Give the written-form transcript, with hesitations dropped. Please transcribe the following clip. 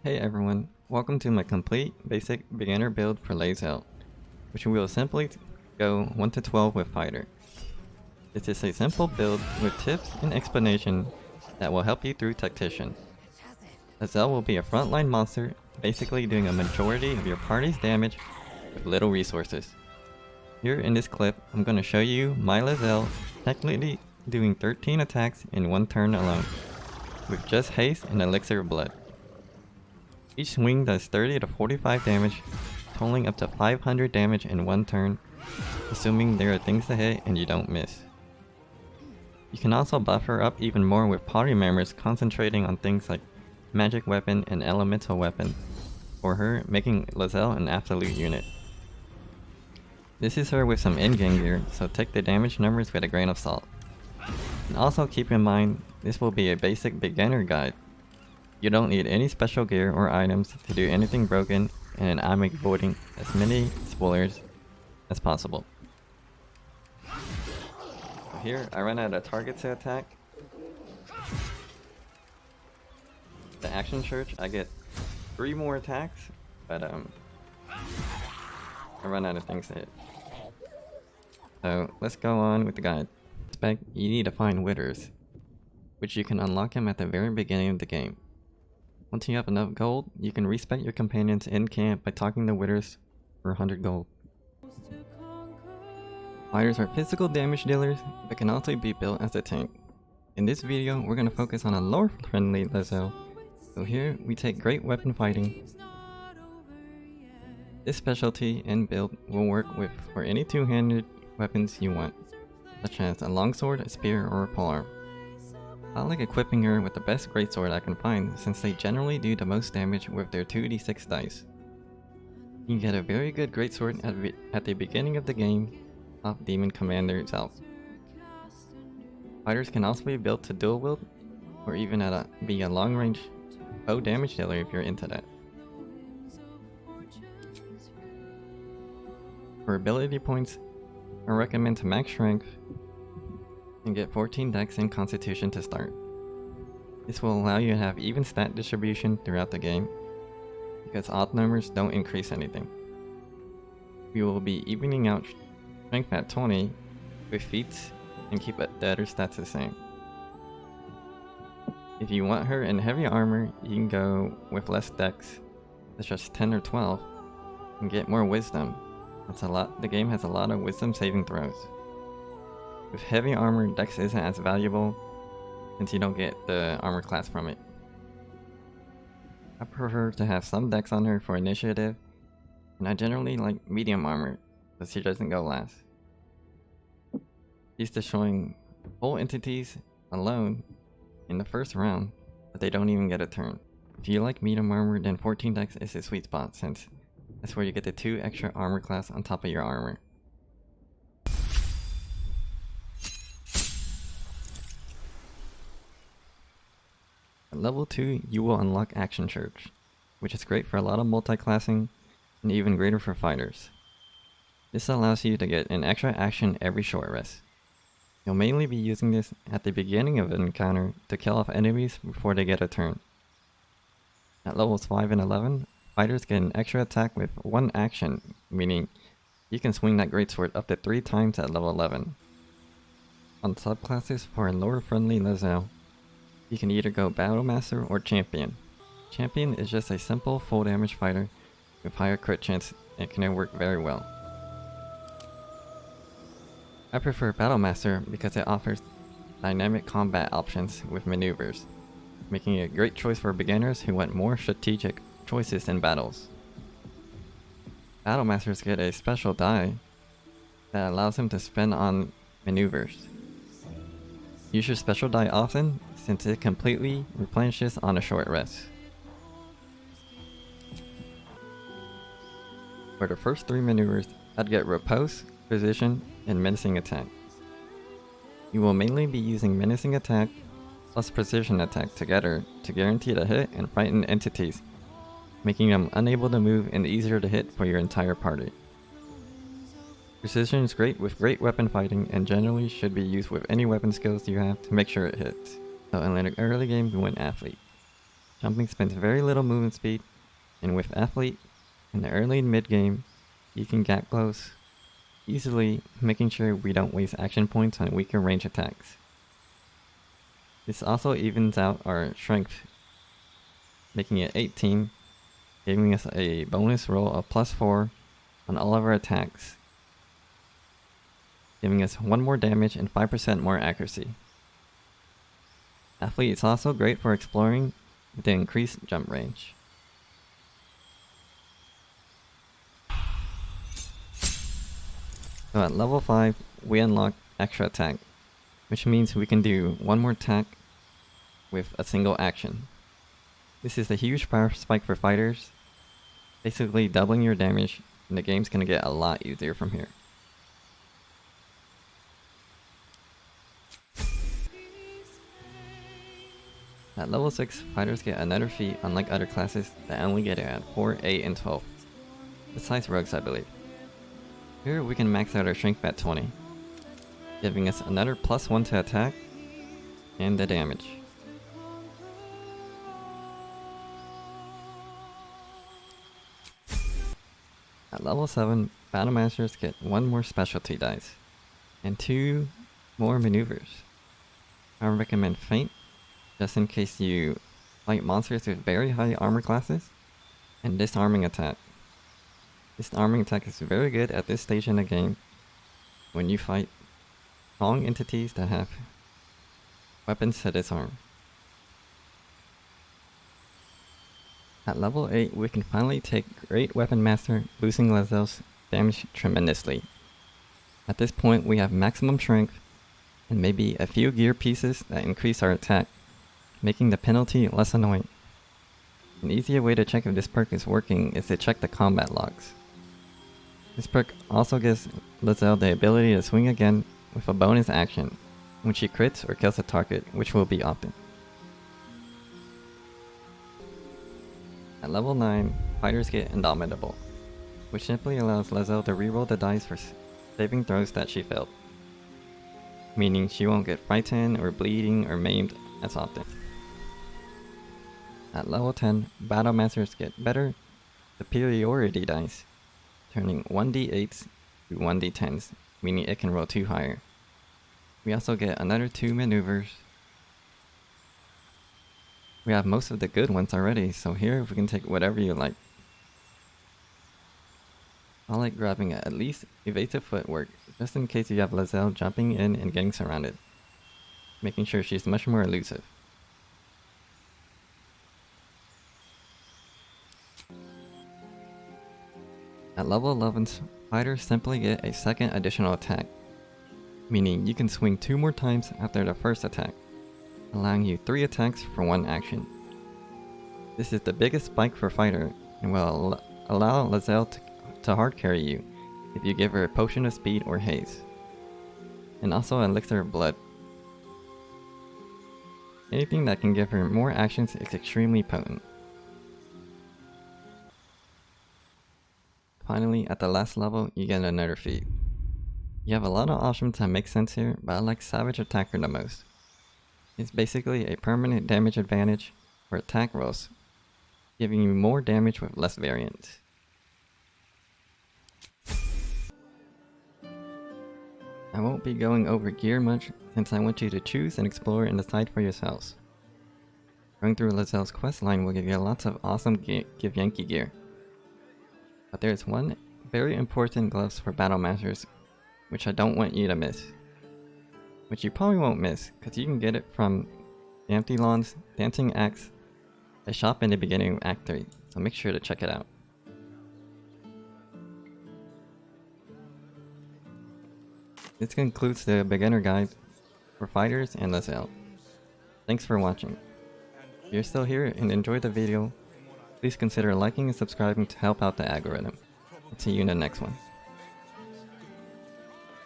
Hey everyone, welcome to my complete basic beginner build for Lae'zel, which will simply go 1 to 12 with fighter. This is a simple build with tips and explanation that will help you through tactician. Lae'zel will be a frontline monster, basically doing a majority of your party's damage with little resources. Here in this clip, I'm going to show you my Lae'zel technically doing 13 attacks in one turn alone, with just haste and elixir of blood. Each swing does 30 to 45 damage, totaling up to 500 damage in one turn, assuming there are things to hit and you don't miss. You can also buffer up even more with party members concentrating on things like magic weapon and elemental weapon, for her making Lae'zel an absolute unit. This is her with some in-game gear, so take the damage numbers with a grain of salt. And also keep in mind, this will be a basic beginner guide. You don't need any special gear or items to do anything broken, and I'm avoiding as many spoilers as possible. So here, I run out of targets to attack. The action church, I get 3 more attacks, but I run out of things to hit. So let's go on with the guide. Respec, you need to find withers, which you can unlock them at the very beginning of the game. Once you have enough gold, you can respec your companions in camp by talking to withers for 100 gold. Fighters are physical damage dealers, but can also be built as a tank. In this video, we're going to focus on a lore-friendly Lae'zel, so here we take great weapon fighting. This specialty and build will work with for any two-handed weapons you want, such as a longsword, a spear, or a polearm. I like equipping her with the best greatsword I can find, since they generally do the most damage with their 2d6 dice. You can get a very good greatsword at the beginning of the game off Demon Commander itself. Fighters can also be built to dual wield, or even be a long range bow damage dealer if you're into that. For ability points, I recommend to max strength and get 14 dex and constitution to start. This will allow you to have even stat distribution throughout the game, because odd numbers don't increase anything. We will be evening out strength at 20 with feats and keep the other stats the same. If you want her in heavy armor, you can go with less dex, such as 10 or 12, and get more wisdom. The game has a lot of wisdom saving throws. With heavy armor, dex isn't as valuable since you don't get the armor class from it. I prefer to have some dex on her for initiative, and I generally like medium armor, so she doesn't go last. She's destroying whole entities alone in the first round, but they don't even get a turn. If you like medium armor, then 14 dex is a sweet spot, since that's where you get the 2 extra armor class on top of your armor. At level 2, you will unlock Action Church, which is great for a lot of multi-classing, and even greater for fighters. This allows you to get an extra action every short rest. You'll mainly be using this at the beginning of an encounter to kill off enemies before they get a turn. At levels 5 and 11, fighters get an extra attack with 1 action, meaning you can swing that greatsword up to 3 times at level 11. On subclasses for a lore-friendly Lae'zel, you can either go Battle Master or Champion. Champion is just a simple full damage fighter with higher crit chance and can work very well. I prefer Battle Master because it offers dynamic combat options with maneuvers, making it a great choice for beginners who want more strategic choices in battles. Battle Masters get a special die that allows them to spend on maneuvers. Use your special die often, since it completely replenishes on a short rest. For the first 3 maneuvers, I'd get Repose, Position, and Menacing Attack. You will mainly be using Menacing Attack plus Precision Attack together to guarantee to hit and frighten entities, making them unable to move and easier to hit for your entire party. Precision is great with great weapon fighting and generally should be used with any weapon skills you have to make sure it hits. So in the early game, you want Athlete. Jumping spends very little movement speed, and with Athlete in the early and mid game, you can get close easily, making sure we don't waste action points on weaker range attacks. This also evens out our strength, making it 18, giving us a bonus roll of +4 on all of our attacks, giving us 1 more damage and 5% more accuracy. Athlete is also great for exploring with the increased jump range. So at level 5, we unlock extra attack, which means we can do 1 more attack with a single action. This is a huge power spike for fighters, basically doubling your damage, and the game's gonna get a lot easier from here. At level 6, fighters get another feat unlike other classes that only get it at 4, 8, and 12. Besides rogues, I believe. Here we can max out our strength at 20, giving us another +1 to attack and the damage. At level 7, Battle Masters get 1 more specialty dice, and 2 more maneuvers. I recommend Feint, just in case you fight monsters with very high armor classes, and Disarming Attack. Disarming Attack is very good at this stage in the game, when you fight strong entities that have weapons to disarm. At level 8, we can finally take Great Weapon Master, boosting Lae'zel's damage tremendously. At this point, we have maximum strength, and maybe a few gear pieces that increase our attack, making the penalty less annoying. An easier way to check if this perk is working is to check the combat logs. This perk also gives Lae'zel the ability to swing again with a bonus action when she crits or kills a target, which will be often. At level 9, fighters get Indomitable, which simply allows Lae'zel to reroll the dice for saving throws that she failed, meaning she won't get frightened or bleeding or maimed as often. At level 10, Battle Masters get better superiority dice, turning 1d8s to 1d10s, meaning it can roll 2 higher. We also get another 2 maneuvers. We have most of the good ones already, so here we can take whatever you like. I like grabbing at least evasive footwork, just in case you have Lae'zel jumping in and getting surrounded, making sure she's much more elusive. At level 11, fighters simply get a second additional attack, meaning you can swing 2 more times after the first attack, allowing you 3 attacks for 1 action. This is the biggest spike for fighter, and will allow Lae'zel to hard carry you if you give her a potion of speed or haste, and also an elixir of blood. Anything that can give her more actions is extremely potent. Finally, at the last level, you get another feat. You have a lot of options that make sense here, but I like Savage Attacker the most. It's basically a permanent damage advantage for attack rolls, giving you more damage with less variance. I won't be going over gear much, since I want you to choose and explore and decide for yourselves. Going through Lae'zel's questline will give you lots of awesome Give Yankee gear. But there's one very important gloves for Battle Masters, which I don't want you to miss. Which you probably won't miss, because you can get it from Danthilon's Dancing Axe, a shop in the beginning of Act 3, so make sure to check it out. This concludes the beginner guide for fighters and Lae'zel. Thanks for watching. If you're still here and enjoyed the video, please consider liking and subscribing to help out the algorithm. I'll see you in the next one.